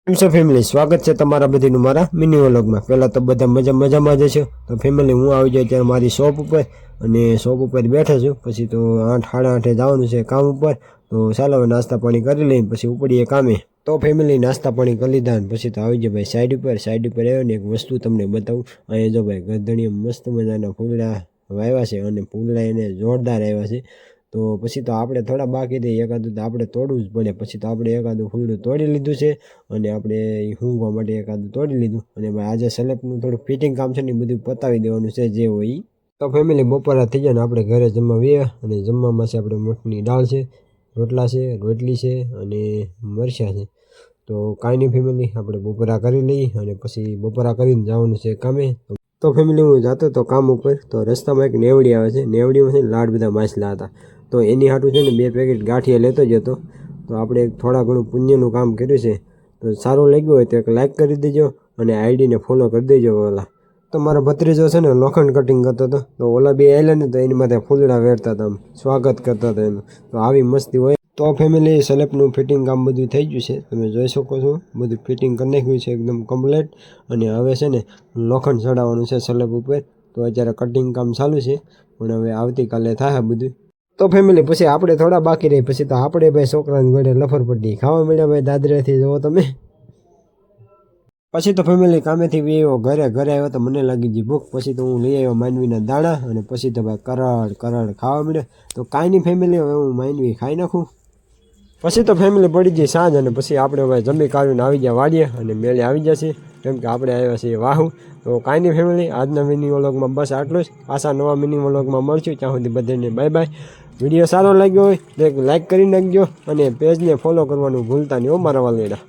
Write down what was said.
Family સ્વાગત છે તમારા બધીનું મારા મિની વ્લોગમાં। પહેલાં તો બધા મજામાં જ છે। તો ફેમિલી હું આવી જાય ત્યારે મારી શોપ ઉપર અને શોપ ઉપર બેઠો છું। પછી તો 8 સાડા 8 જવાનું છે કામ ઉપર। તો ચાલો હવે નાસ્તા પાણી કરી લઈને પછી ઉપડીએ કામે। તો ફેમિલી નાસ્તા પાણી કરી લીધા પછી તો આવી જાય ભાઈ સાઈડ ઉપર આવ્યો ને એક વસ્તુ તમને બતાવું। અહીંયા જો ભાઈ ગરદણીએ મસ્ત મજાના ફૂલડા વાવ્યા છે અને ફૂલડા એને જોરદાર આવ્યા છે। તો પછી તો આપણે થોડા બાકી રહી એકાદું તો આપણે તોડવું જ પડે। પછી તો આપણે એકાદું ફૂલડું તોડી લીધું છે અને આપણે ઊંઘવા માટે એકાદું તોડી લીધું। અને ભાઈ આજે સલેપનું થોડું ફિટિંગ કામ છે ને બધું પતાવી દેવાનું છે જે હોય ઈ। તો ફેમિલી બપોરા થઈ જાય ને આપણે ઘરે જમવા વ્યા અને જમવામાં છે આપણે મઠની દાળ છે, રોટલા છે, રોટલી છે અને મરચાં છે। તો કાંઈ નહીં ફેમિલી આપણે બપોરા કરી લઈએ અને પછી બપોરા કરીને જવાનું છે કામે। તો ફેમિલી હું જતો તો કામ ઉપર તો રસ્તામાં એક નેવડી આવે છે। નેવડીમાં છે ને લાડ બધા માછલા હતા તો એની હાટું છે ને 2 પેકેટ ગાંઠિયા લેતો જ હતો। તો આપણે થોડા ઘણું પુણ્યનું કામ કર્યું છે। તો સારું લાગ્યું હોય તો એક લાઇક કરી દેજો અને આઈડીને ફોલો કરી દેજો ઓલા। તો મારો ભત્રીજો છે ને લોખંડ કટિંગ કરતો હતો તો ઓલા બે આવેલા ને તો એની માથે ફૂલડા વેરતા હતા, સ્વાગત કરતા હતા એનું। તો આવી મસ્તી હોય। તો ફેમિલી સલેપનું ફિટિંગ કામ બધું થઈ ગયું છે, તમે જોઈ શકો છો બધું ફિટિંગ કરી નાખ્યું છે એકદમ કમ્પ્લીટ। અને હવે છે ને લોખંડ ચડાવવાનું છે સલેપ ઉપર। તો અત્યારે કટિંગ કામ ચાલુ છે પણ હવે આવતીકાલે થાય બધું। તો ફેમિલી પછી આપણે થોડા બાકી રહી પછી તો આપણે ભાઈ છોકરાને ગળે લફરપટ્ટી ખાવા મળ્યા ભાઈ દાદરેથી જુઓ તમે। પછી તો ફેમિલી કામેથી આવ્યો ઘરે આવ્યો તો મને લાગી ગઈ ભૂખ। પછી તો હું લઈ આવ્યો માંડવીના દાણા અને પછી તો ભાઈ કરાડ ખાવા મળ્યો। તો કાંઈ નહીં ફેમિલી હવે હું માંડવી ખાઈ નાખું। પછી તો ફેમિલી પડી ગઈ સાંજ અને પછી આપણે ભાઈ જમી કાઢીને આવી ગયા વાડીએ અને મેળે આવી જશે કેમ કે આપણે આવ્યા છીએ વાહુ। તો કાંઈ નહીં ફેમિલી આજના મિની વ્લોગમાં બસ આટલું જ। પાછા નવા મિની વ્લોગમાં મળશું, ત્યાં સુધી બધાને બાય બાય। વિડીયો સારો લાગ્યો હોય તો એક લાઇક કરી નાખજો અને પેજને ફોલો કરવાનું ભૂલતા નહીં હો મારા વાલેડા।